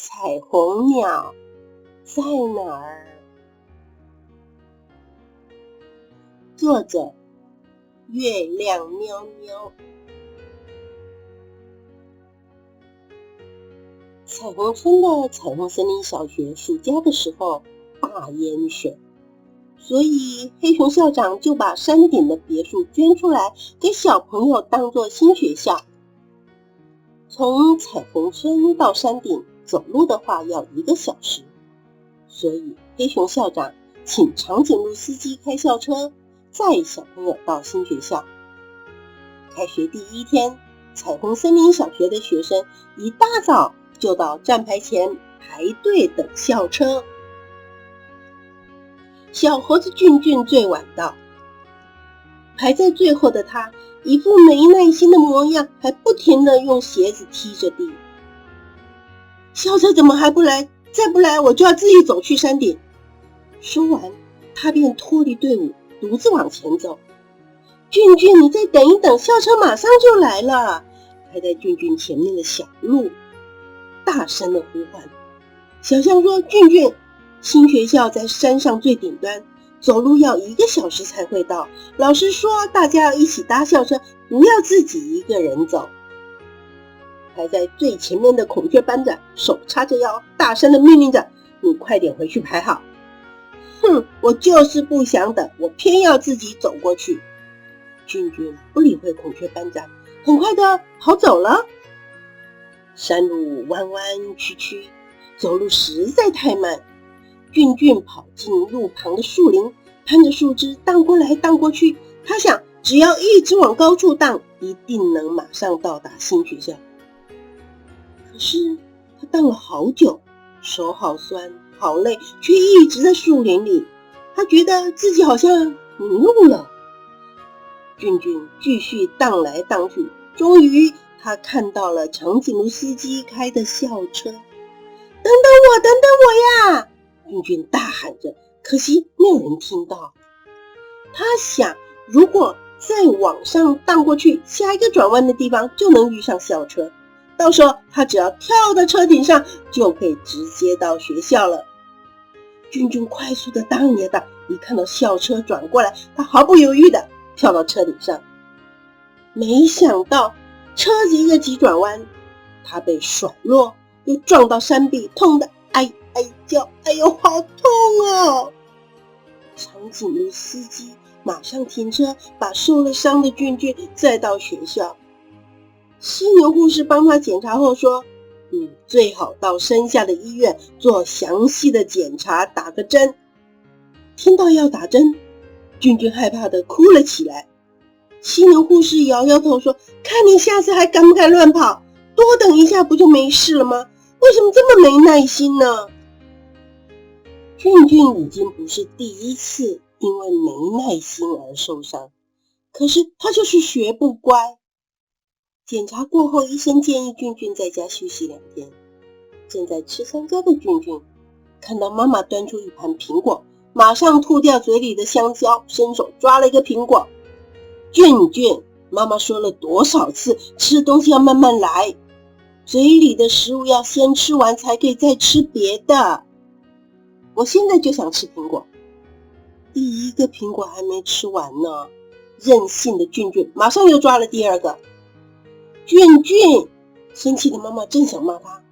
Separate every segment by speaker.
Speaker 1: 彩虹鸟在哪儿？作者：月亮喵喵。彩虹村的彩虹森林小学暑假的时候大淹水，所以黑熊校长就把山顶的别墅捐出来给小朋友当作新学校。从彩虹村到山顶走路的话要1个小时，所以黑熊校长请长颈鹿司机开校车载小朋友到新学校。开学第1天，彩虹森林小学的学生一大早就到站牌前排队等校车。小猴子俊俊最晚到，排在最后的他一副没耐心的模样，还不停地用鞋子踢着地。校车怎么还不来？再不来我就要自己走去山顶。说完，他便脱离队伍，独自往前走。俊俊，你再等一等，校车马上就来了。排在俊俊前面的小鹿大声地呼唤。小象说，俊俊，新学校在山上最顶端，走路要1个小时才会到。老师说大家要一起搭校车，不要自己一个人走。排在最前面的孔雀班长手叉着腰，大声地命令着，你快点回去排好。哼，我就是不想等，我偏要自己走过去。俊俊不理会孔雀班长，很快的跑走了。山路弯弯曲曲，走路实在太慢。俊俊跑进路旁的树林，攀着树枝荡过来荡过去。他想，只要一直往高处荡，一定能马上到达新学校。可是他荡了好久，手好酸好累，却一直在树林里。他觉得自己好像迷路了。俊俊继续荡来荡去，终于他看到了长颈鹿司机开的校车。等等我，等等我呀！俊俊大喊着，可惜没有人听到。他想，如果再往上荡过去，下一个转弯的地方就能遇上校车，到时候他只要跳到车顶上，就可以直接到学校了。俊俊快速的荡呀荡，一看到校车转过来，他毫不犹豫的跳到车顶上。没想到车子一个急转弯，他被甩落，又撞到山壁，痛得哀哀叫，哎呦好痛哦！长颈鹿司机马上停车，把受了伤的俊俊载到学校。犀牛护士帮他检查后说，最好到山下的医院做详细的检查，打个针。听到要打针，俊俊害怕的哭了起来。犀牛护士摇摇头说，看你下次还敢不敢乱跑，多等一下不就没事了吗？为什么这么没耐心呢？俊俊已经不是第1次因为没耐心而受伤，可是他就是学不乖。检查过后，医生建议俊俊在家休息2天。正在吃香蕉的俊俊看到妈妈端出一盘苹果，马上吐掉嘴里的香蕉，伸手抓了一个苹果。俊俊，妈妈说了多少次，吃东西要慢慢来，嘴里的食物要先吃完才可以再吃别的。我现在就想吃苹果。第1个苹果还没吃完呢，任性的俊俊马上又抓了第2个。俊俊，生气的妈妈正想骂他，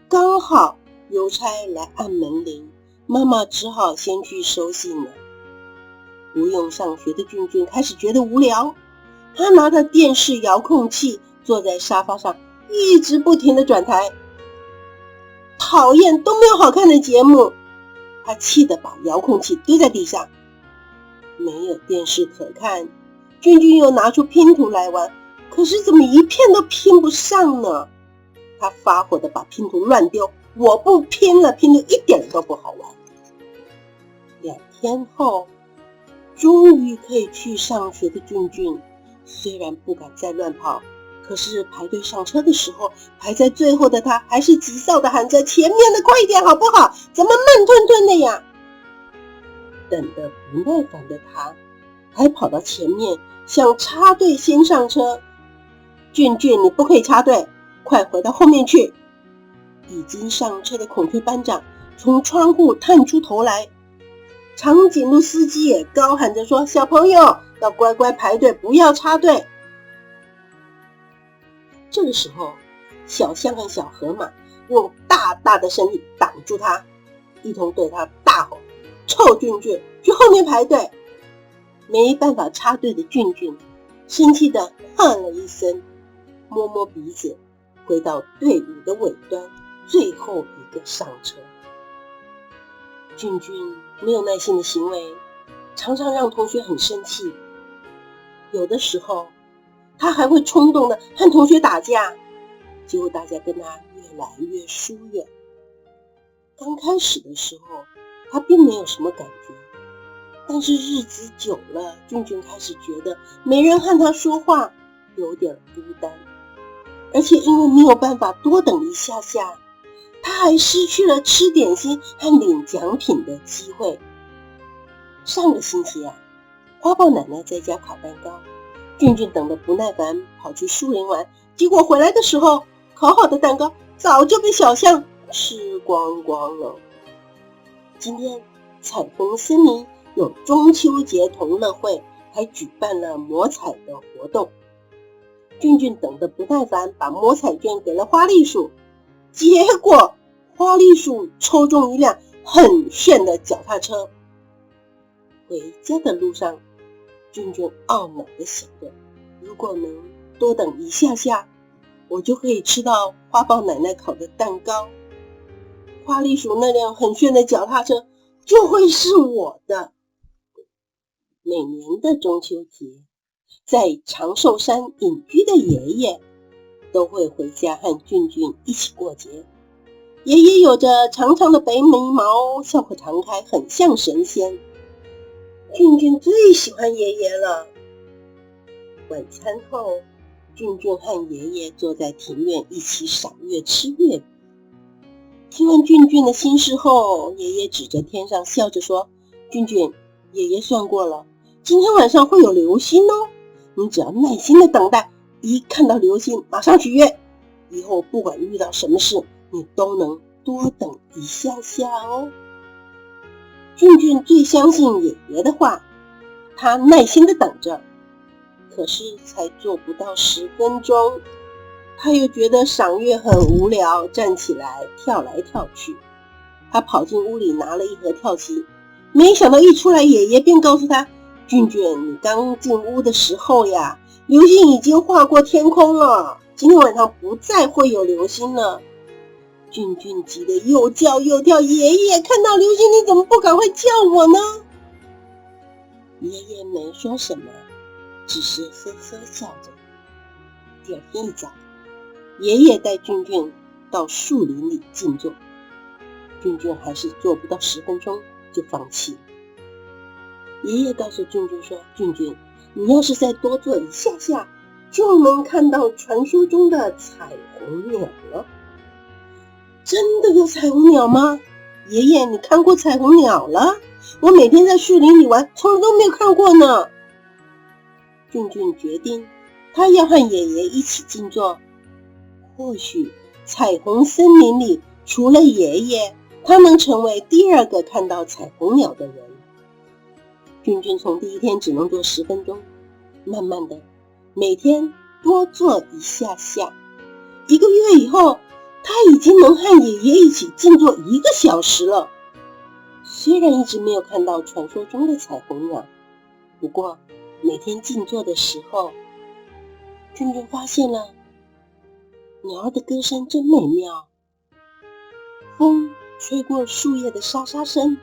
Speaker 1: 刚好邮差来按门铃，妈妈只好先去收信了。不用上学的俊俊开始觉得无聊，他拿着电视遥控器坐在沙发上，一直不停地转台。讨厌，都没有好看的节目。他气得把遥控器丢在地上。没有电视可看，俊俊又拿出拼图来玩，可是怎么一片都拼不上呢？他发火地把拼图乱丢，我不拼了，拼图一点都不好玩。2天后，终于可以去上学的俊俊，虽然不敢再乱跑，可是排队上车的时候，排在最后的他还是急躁地喊着，前面的快一点好不好？怎么慢吞吞的呀？等得不耐烦的他还跑到前面，想插队先上车。俊俊，你不可以插队，快回到后面去。已经上车的孔雀班长从窗户探出头来，长颈鹿司机也高喊着说：“小朋友要乖乖排队，不要插队。”这个时候，小象和小河马用大大的身体挡住他，一同对他大吼：“臭俊俊，去后面排队！”没办法插队的俊俊生气地哼了一声，摸摸鼻子，回到队伍的尾端，最后一个上车。俊俊没有耐心的行为常常让同学很生气，有的时候他还会冲动的和同学打架，结果大家跟他越来越疏远。刚开始的时候他并没有什么感觉，但是日子久了，俊俊开始觉得没人和他说话，有点孤单，而且因为没有办法多等一下下，他还失去了吃点心和领奖品的机会。上个星期花豹奶奶在家烤蛋糕，俊俊等得不耐烦，跑去树林玩，结果回来的时候，烤好的蛋糕早就被小象吃光光了。今天彩虹森林有中秋节同乐会，还举办了摸彩的活动。俊俊等得不耐烦，把摸彩券给了花栗鼠，结果花栗鼠抽中一辆很炫的脚踏车。回家的路上，俊俊懊恼地想着，如果能多等一下下，我就可以吃到花豹奶奶烤的蛋糕，花栗鼠那辆很炫的脚踏车就会是我的。每年的中秋节，在长寿山隐居的爷爷都会回家和俊俊一起过节。爷爷有着长长的白眉毛，笑口常开，很像神仙。俊俊最喜欢爷爷了。晚餐后，俊俊和爷爷坐在庭院一起赏月吃月饼。听完俊俊的心事后，爷爷指着天上笑着说：“俊俊，爷爷算过了，今天晚上会有流星哦，你只要耐心的等待，一看到流星马上许愿，以后不管遇到什么事，你都能多等一下下哦。”俊俊最相信爷爷的话，他耐心的等着，可是才做不到10分钟，他又觉得赏月很无聊，站起来跳来跳去。他跑进屋里拿了一盒跳棋，没想到一出来，爷爷便告诉他：“俊俊，你刚进屋的时候呀，流星已经划过天空了，今天晚上不再会有流星了。”俊俊急得又叫又跳：“爷爷，看到流星你怎么不赶快叫我呢？”爷爷没说什么，只是呵呵笑着。第二天一早，爷爷带俊俊到树林里静坐，俊俊还是做不到10分钟就放弃了。爷爷告诉俊俊说：“俊俊，你要是再多坐一下下，就能看到传说中的彩虹鸟了。”真的有彩虹鸟吗？爷爷，你看过彩虹鸟了？我每天在树林里玩，从来都没有看过呢。俊俊决定，他要和爷爷一起静坐。或许彩虹森林里除了爷爷，他能成为第2个看到彩虹鸟的人。俊俊从第1天只能坐10分钟，慢慢的每天多坐一下下。1个月以后，他已经能和爷爷一起静坐1个小时了。虽然一直没有看到传说中的彩虹鸟，不过每天静坐的时候，俊俊发现了鸟儿的歌声真美妙。风吹过树叶的沙沙声，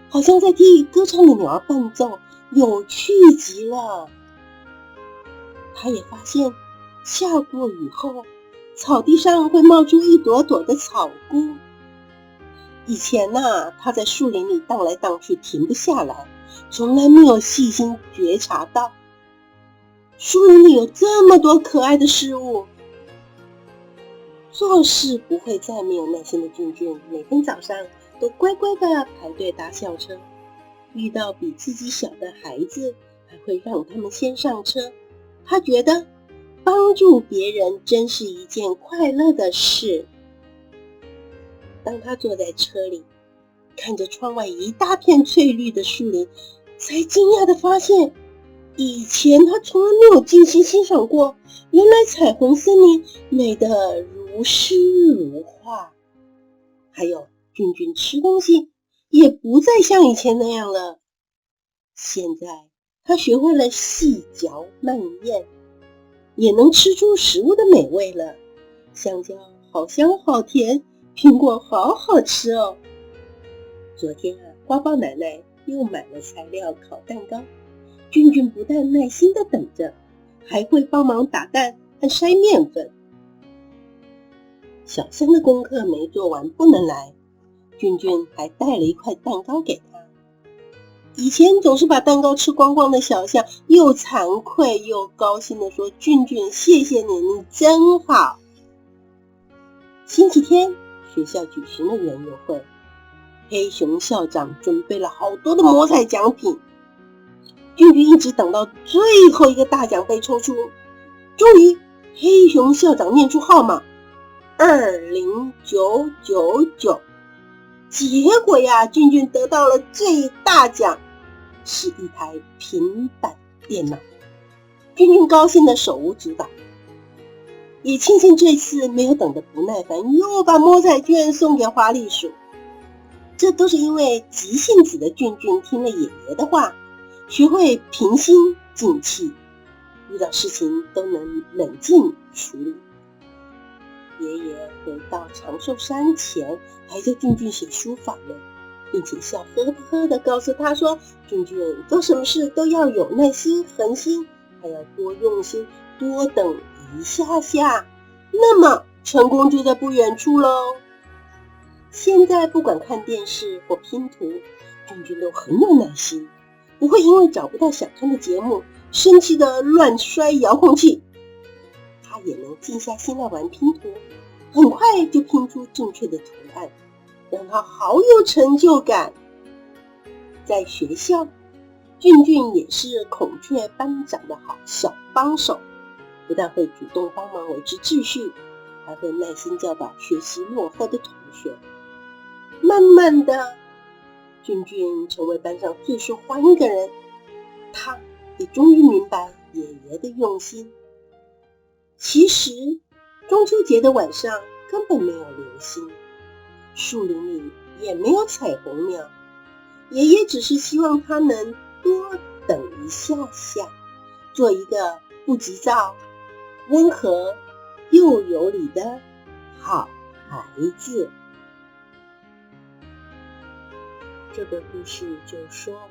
Speaker 1: 好像在替歌唱的鸟儿伴奏，有趣极了。他也发现下过雨后，草地上会冒出一朵朵的草菇。以前他在树林里荡来荡去，停不下来，从来没有细心觉察到树林里有这么多可爱的事物。做事不会再没有耐心的俊俊，每天早上都乖乖的排队搭校车，遇到比自己小的孩子，还会让他们先上车。他觉得帮助别人真是一件快乐的事。当他坐在车里，看着窗外一大片翠绿的树林，才惊讶地发现，以前他从来没有精心欣赏过，原来彩虹森林美得如诗如画。还有俊俊吃东西也不再像以前那样了，现在他学会了细嚼慢咽，也能吃出食物的美味了。香蕉好香好甜，苹果好好吃哦。昨天花豹奶奶又买了材料烤蛋糕，俊俊不但耐心地等着，还会帮忙打蛋和筛面粉。小香的功课没做完不能来，俊俊还带了一块蛋糕给他。以前总是把蛋糕吃光光的小香又惭愧又高兴地说，俊俊谢谢你，你真好。星期天学校举行了园游会，黑熊校长准备了好多的魔彩奖品，俊俊一直等到最后一个大奖被抽出，终于黑熊校长念出号码20999，结果呀，俊俊得到了最大奖，是一台平板电脑。俊俊高兴的手舞足蹈，也庆幸这次没有等得不耐烦，又把摸彩券送给花栗鼠。这都是因为急性子的俊俊听了爷爷的话，学会平心静气，遇到事情都能冷静处理。爷爷回到长寿山前，还叫俊俊写书法呢，并且笑呵呵地告诉他说，俊俊做什么事都要有耐心、恒心，还要多用心，多等一下下，那么成功就在不远处咯。现在不管看电视或拼图，俊俊都很有耐心，不会因为找不到想看的节目生气地乱摔遥控器。他也能静下心来玩拼图，很快就拼出正确的图案，让他好有成就感。在学校，俊俊也是孔雀班长的好小帮手，不但会主动帮忙维持秩序，还会耐心教导学习落后的同学。慢慢的，俊俊成为班上最受欢迎的人，他也终于明白爷爷的用心。其实中秋节的晚上根本没有流星，树林里也没有彩虹鸟，爷爷只是希望他能多等一下下，做一个不急躁、温和又有礼的好孩子。这个故事就说完。